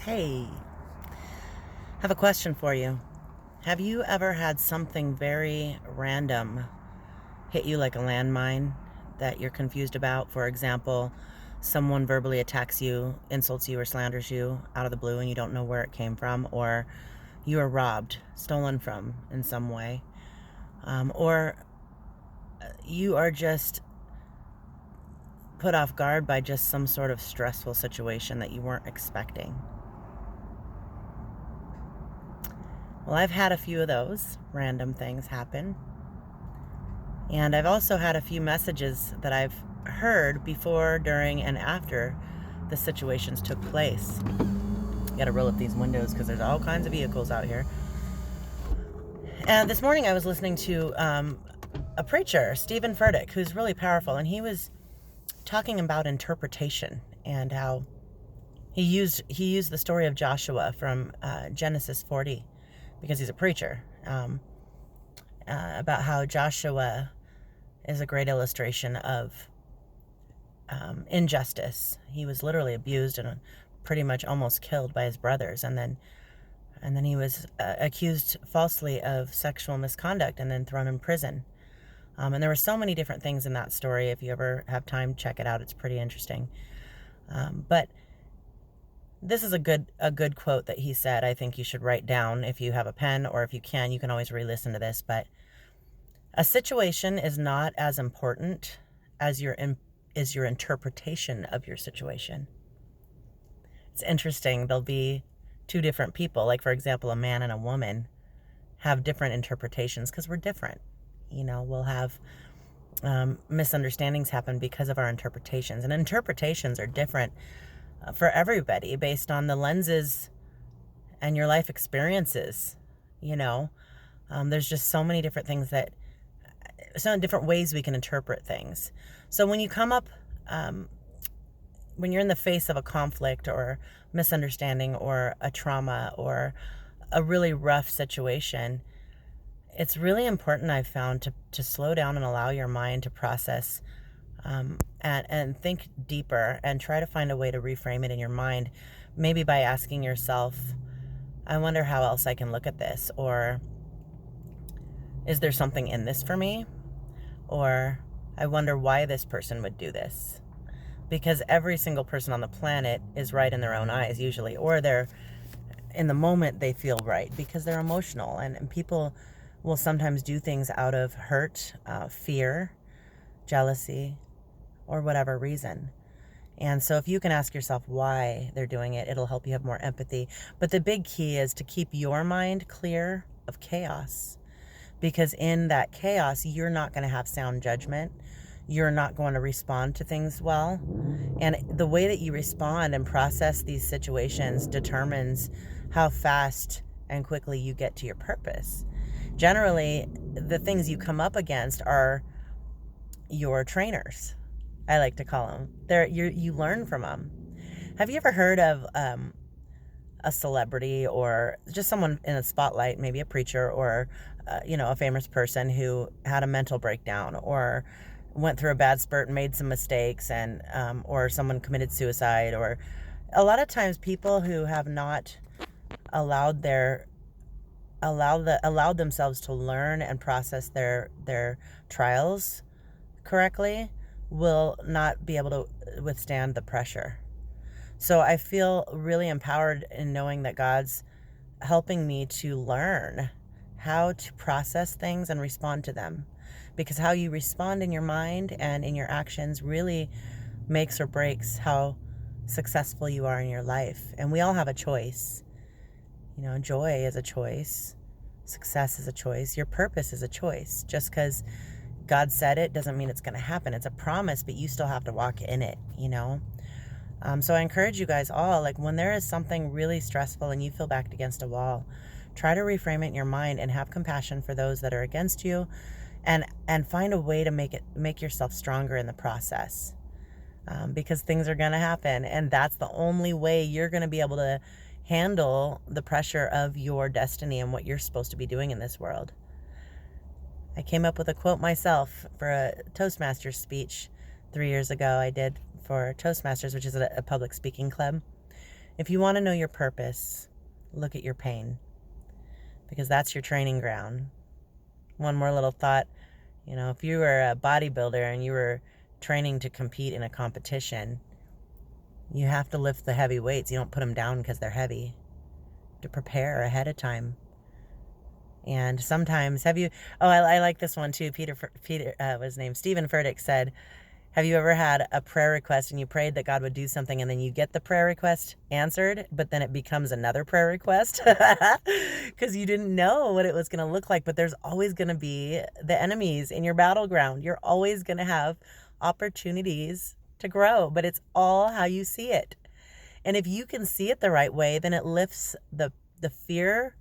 Hey, I have a question for you. Have you ever had something very random hit you like a landmine that you're confused about? For example, someone verbally attacks you, insults you, or slanders you out of the blue and you don't know where it came from, or you are robbed, stolen from in some way, or you are just put off guard by just some sort of stressful situation that you weren't expecting. Well, I've had a few of those random things happen. And I've also had a few messages that I've heard before, during, and after the situations took place. Got to roll up these windows because there's all kinds of vehicles out here. And this morning I was listening to a preacher, Stephen Furtick, who's really powerful, and he was talking about interpretation and how he used the story of Joshua from Genesis 40, because he's a preacher, about how Joshua is a great illustration of injustice. He was literally abused and pretty much almost killed by his brothers, and then he was accused falsely of sexual misconduct and then thrown in prison. And there were so many different things in that story. If you ever have time, check it out. It's pretty interesting. But this is a good quote that he said. I think you should write down if you have a pen, or if you can always re-listen to this. But a situation is not as important as your interpretation of your situation. It's interesting. There'll be two different people. Like, for example, a man and a woman have different interpretations because we're different. We'll have misunderstandings happen because of our interpretations. And interpretations are different for everybody based on the lenses and your life experiences. There's just so many different things so different ways we can interpret things. So when you come up, when you're in the face of a conflict or misunderstanding or a trauma or a really rough situation, it's really important, I've found, to slow down and allow your mind to process and think deeper, and try to find a way to reframe it in your mind, maybe by asking yourself, I wonder how else I can look at this, or is there something in this for me, or I wonder why this person would do this. Because every single person on the planet is right in their own eyes usually, or they're in the moment they feel right because they're emotional, and people will sometimes do things out of hurt, fear, jealousy, or whatever reason. And so if you can ask yourself why they're doing it, it'll help you have more empathy. But the big key is to keep your mind clear of chaos, because in that chaos, you're not going to have sound judgment. You're not going to respond to things well. And the way that you respond and process these situations determines how fast and quickly you get to your purpose. Generally, the things you come up against are your trainers, I like to call them. You learn from them. Have you ever heard of a celebrity, or just someone in a spotlight, maybe a preacher, or a famous person who had a mental breakdown, or went through a bad spurt and made some mistakes, and or someone committed suicide? Or a lot of times people who have not allowed themselves to learn and process their trials correctly will not be able to withstand the pressure. So I feel really empowered in knowing that God's helping me to learn how to process things and respond to them, because how you respond in your mind and in your actions really makes or breaks how successful you are in your life. And we all have a choice. Joy is a choice. Success is a choice. Your purpose is a choice. Just because God said it doesn't mean it's going to happen. It's a promise, but you still have to walk in it, So I encourage you guys all, like, when there is something really stressful and you feel backed against a wall, try to reframe it in your mind and have compassion for those that are against you, and find a way to make yourself stronger in the process, because things are going to happen, and that's the only way you're going to be able to handle the pressure of your destiny and what you're supposed to be doing in this world. I came up with a quote myself for a Toastmasters speech 3 years ago. I did for Toastmasters, which is a public speaking club. If you want to know your purpose, look at your pain, because that's your training ground. One more little thought, if you were a bodybuilder and you were training to compete in a competition, you have to lift the heavy weights. You don't put them down because they're heavy. To prepare ahead of time. And sometimes, I like this one too. His name, Stephen Furtick said, have you ever had a prayer request and you prayed that God would do something, and then you get the prayer request answered, but then it becomes another prayer request because you didn't know what it was going to look like? But there's always going to be the enemies in your battleground. You're always going to have opportunities to grow, but it's all how you see it. And if you can see it the right way, then it lifts the fear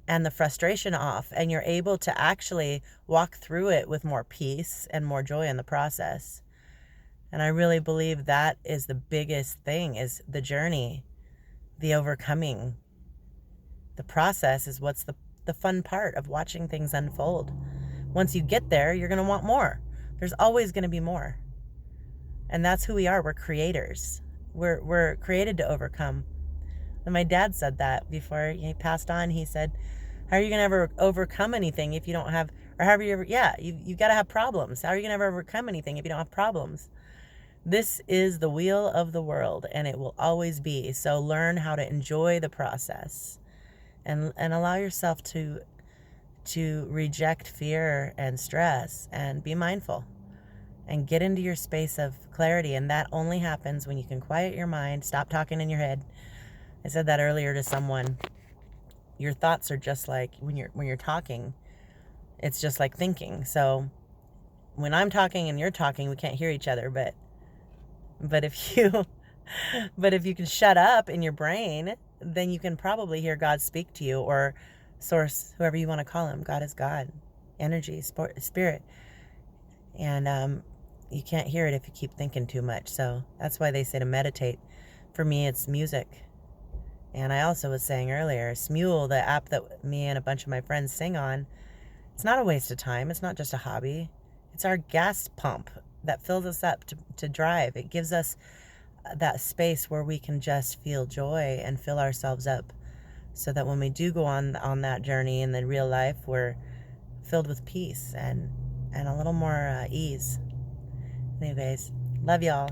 and the frustration off, and you're able to actually walk through it with more peace and more joy in the process. And I really believe that is the biggest thing, is the journey, the overcoming. The process is what's the fun part of watching things unfold. Once you get there, you're going to want more. There's always going to be more. And that's who we are. We're creators. We're created to overcome. And my dad said that before he passed on. He said, how are you going to ever overcome anything if you don't have, or however you ever, you've got to have problems. How are you going to ever overcome anything if you don't have problems? This is the wheel of the world, and it will always be. So learn how to enjoy the process and allow yourself to reject fear and stress and be mindful and get into your space of clarity. And that only happens when you can quiet your mind, stop talking in your head. I said that earlier to someone. Your thoughts are just like, when you're talking, it's just like thinking. So when I'm talking and you're talking, we can't hear each other, but if you can shut up in your brain, then you can probably hear God speak to you, or source, whoever you want to call him. God is God, energy, spirit. And you can't hear it if you keep thinking too much. So that's why they say to meditate. For me, it's music. And I also was saying earlier, Smule, the app that me and a bunch of my friends sing on, it's not a waste of time. It's not just a hobby. It's our gas pump that fills us up to drive. It gives us that space where we can just feel joy and fill ourselves up, so that when we do go on that journey in the real life, we're filled with peace and a little more ease. Anyways, love y'all.